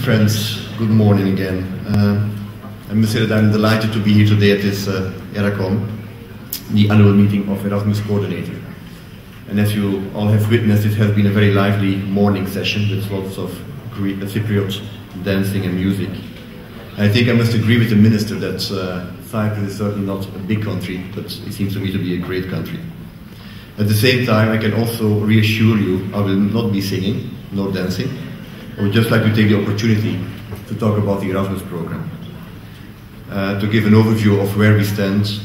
friends, good morning again. I must say that I'm delighted to be here today at this ERACON, the annual meeting of Erasmus Coordinator. And as you all have witnessed, it has been a very lively morning session with lots of Greek Cypriot dancing and music. I think I must agree with the Minister that Cyprus is certainly not a big country, but it seems to me to be a great country. At the same time, I can also reassure you I will not be singing nor dancing. I would just like to take the opportunity to talk about the Erasmus program, to give an overview of where we stand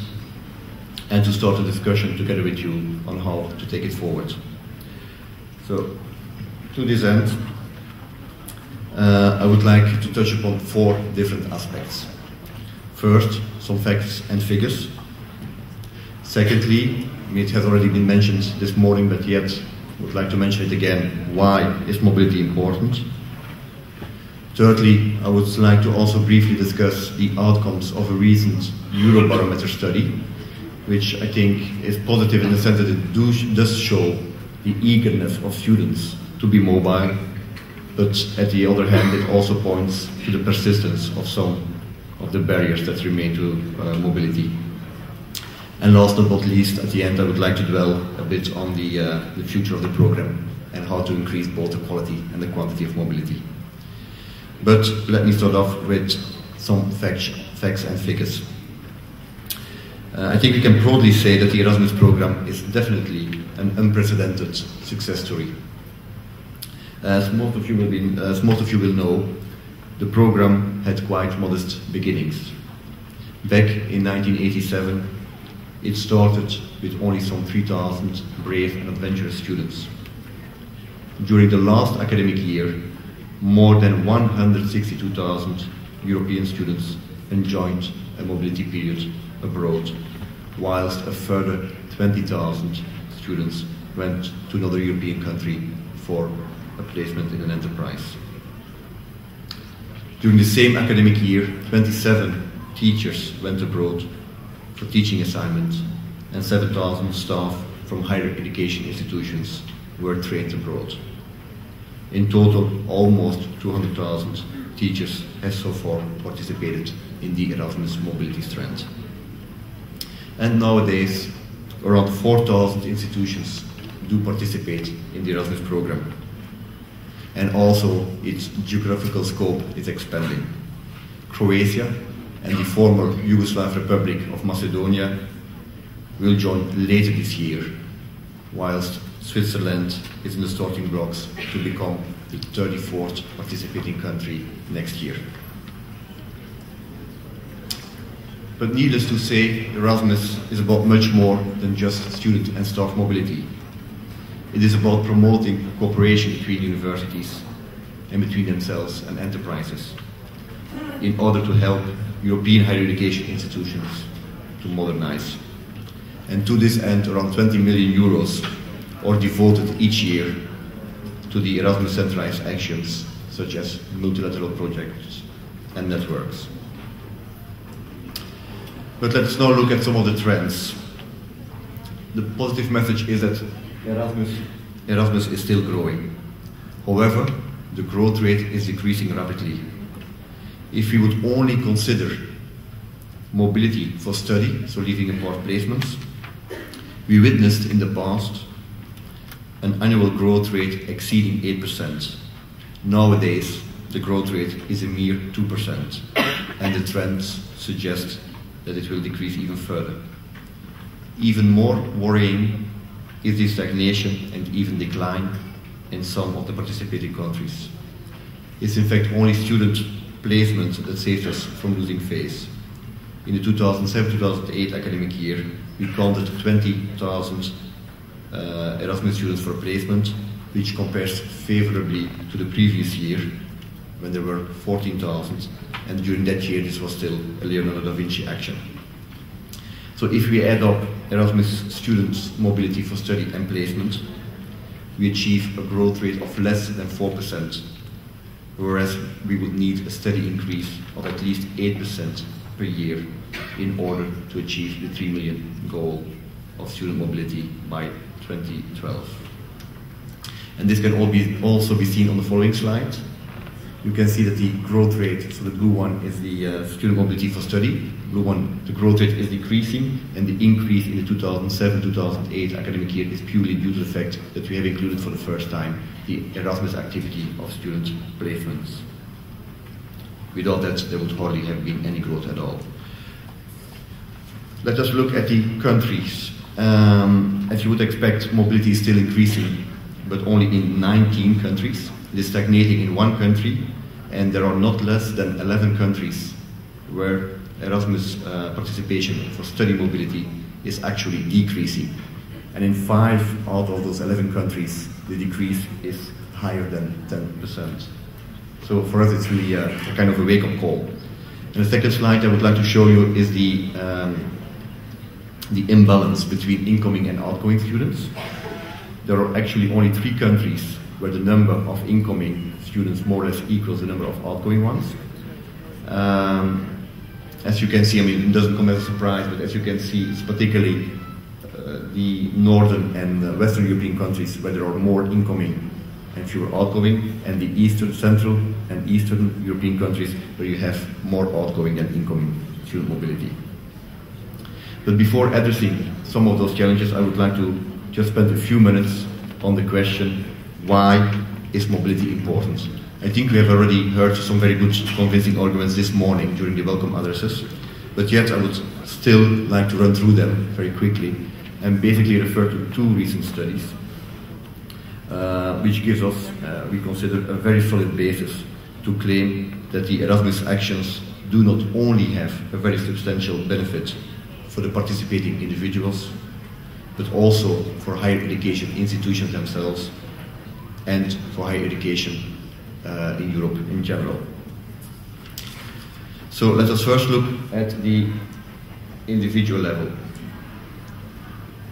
and to start a discussion together with you on how to take it forward. So, to this end, I would like to touch upon 4 different aspects. First, some facts and figures. Secondly, it has already been mentioned this morning, but yet I would like to mention it again. Why is mobility important? Thirdly, I would like to also briefly discuss the outcomes of a recent Eurobarometer study, which I think is positive in the sense that it does show the eagerness of students to be mobile, but at the other hand, it also points to the persistence of some of the barriers that remain to mobility. And last but not least, at the end, I would like to dwell a bit on the future of the program and how to increase both the quality and the quantity of mobility. But let me start off with some facts and figures. I think we can proudly say that the Erasmus program is definitely an unprecedented success story. As most of you will know, the program had quite modest beginnings. Back in 1987, it started with only some 3,000 brave and adventurous students. During the last academic year, more than 162,000 European students enjoyed a mobility period abroad, whilst a further 20,000 students went to another European country for a placement in an enterprise. During the same academic year, 27 teachers went abroad for teaching assignments, and 7,000 staff from higher education institutions were trained abroad. In total, almost 200,000 teachers have so far participated in the Erasmus mobility strand. And nowadays, around 4,000 institutions do participate in the Erasmus program. And also, its geographical scope is expanding. Croatia and the former Yugoslav Republic of Macedonia will join later this year, whilst Switzerland is in the starting blocks to become the 34th participating country next year. But needless to say, Erasmus is about much more than just student and staff mobility. It is about promoting cooperation between universities and between themselves and enterprises in order to help European higher education institutions to modernize. And to this end, around 20 million euros are devoted each year to the Erasmus centralized actions, such as multilateral projects and networks. But let us now look at some of the trends. The positive message is that Erasmus is still growing. However, the growth rate is decreasing rapidly. If we would only consider mobility for study, so leaving apart placements, we witnessed in the past an annual growth rate exceeding 8%. Nowadays, the growth rate is a mere 2%, and the trends suggest that it will decrease even further. Even more worrying is the stagnation and even decline in some of the participating countries. It's in fact only student placement that saves us from losing face. In the 2007-2008 academic year, we counted 20,000 Erasmus students for placement, which compares favorably to the previous year, when there were 14,000, and during that year this was still a Leonardo da Vinci action. So if we add up Erasmus students' mobility for study and placement, we achieve a growth rate of less than 4%, whereas we would need a steady increase of at least 8% per year in order to achieve the 3 million goal of student mobility by 2012. And this can also be seen on the following slide. you can see that the growth rate, so the blue one is the student mobility for study, blue one, the growth rate is decreasing, and the increase in the 2007-2008 academic year is purely due to the fact that we have included for the first time the Erasmus activity of student placements. Without that, there would hardly have been any growth at all. Let us look at the countries. As you would expect, mobility is still increasing, but only in 19 countries. It is stagnating in one country, and there are not less than 11 countries where Erasmus participation for study mobility is actually decreasing. And in 5 out of those 11 countries, the decrease is higher than 10%. So for us, it's really a kind of a wake-up call. And the second slide I would like to show you is the imbalance between incoming and outgoing students. There are actually only 3 countries where the number of incoming students more or less equals the number of outgoing ones. As you can see, I mean, it doesn't come as a surprise, but as you can see, it's particularly the northern and western European countries where there are more incoming and fewer outgoing, and the eastern, central and eastern European countries where you have more outgoing and incoming student mobility. But before addressing some of those challenges, I would like to just spend a few minutes on the question, why is mobility important? I think we have already heard some very good convincing arguments this morning during the welcome addresses, but yet I would still like to run through them very quickly and basically refer to 2 recent studies, which gives us, we consider, a very solid basis to claim that the Erasmus actions do not only have a very substantial benefit for the participating individuals, but also for higher education institutions themselves and for higher education in Europe in general. So let us first look at the individual level.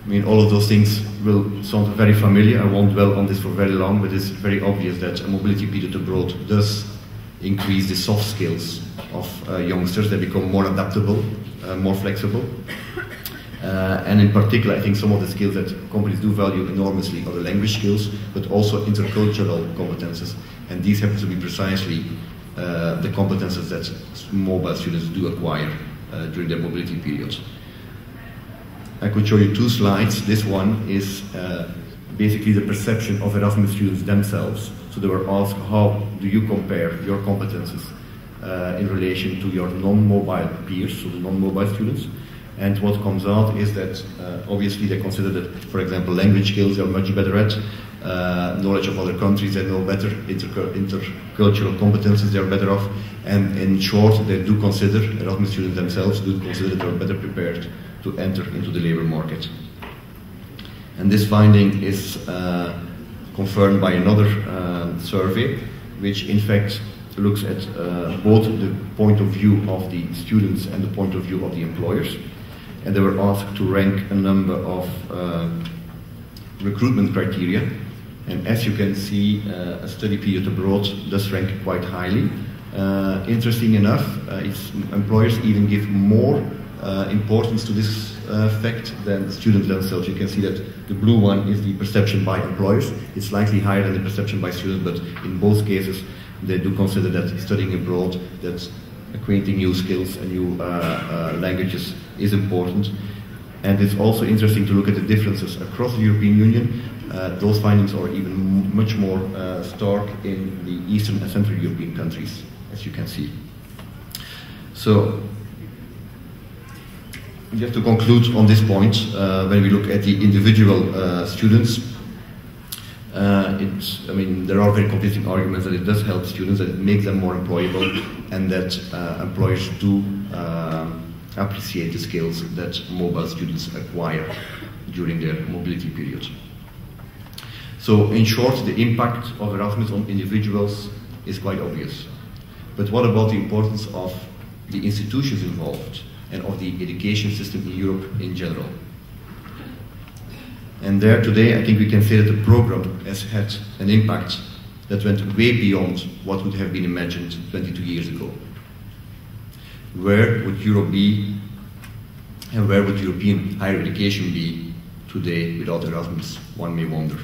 I mean, all of those things will sound very familiar. I won't dwell on this for very long, but it's very obvious that a mobility period abroad does increase the soft skills of youngsters. They become more adaptable, more flexible. And in particular, I think some of the skills that companies do value enormously are the language skills, but also intercultural competences. And these happen to be precisely the competences that mobile students do acquire during their mobility period. I could show you 2 slides. This one is basically the perception of Erasmus students themselves. So they were asked, how do you compare your competences in relation to your non-mobile peers, so the non-mobile students? And what comes out is that obviously they consider that, for example, language skills they are much better at, knowledge of other countries they know better, intercultural competences they are better off, and in short they do consider, Erasmus students themselves do consider that they are better prepared to enter into the labour market. And this finding is confirmed by another survey, which in fact looks at both the point of view of the students and the point of view of the employers. And they were asked to rank a number of recruitment criteria. And as you can see, a study period abroad does rank quite highly. Interesting enough, employers even give more importance to this fact than students themselves. You can see that the blue one is the perception by employers. It's slightly higher than the perception by students, but in both cases, they do consider that studying abroad, that acquainting new skills and new languages is important. And it's also interesting to look at the differences across the European Union. Those findings are even much more stark in the Eastern and Central European countries, as you can see. So, just to conclude on this point, when we look at the individual students, I mean, there are very convincing arguments that it does help students, that it makes them more employable, and that employers do appreciate the skills that mobile students acquire during their mobility period. So, in short, the impact of Erasmus on individuals is quite obvious. But what about the importance of the institutions involved and of the education system in Europe in general? And there today, I think we can say that the program has had an impact that went way beyond what would have been imagined 22 years ago. Where would Europe be, and where would European higher education be today without Erasmus? One may wonder.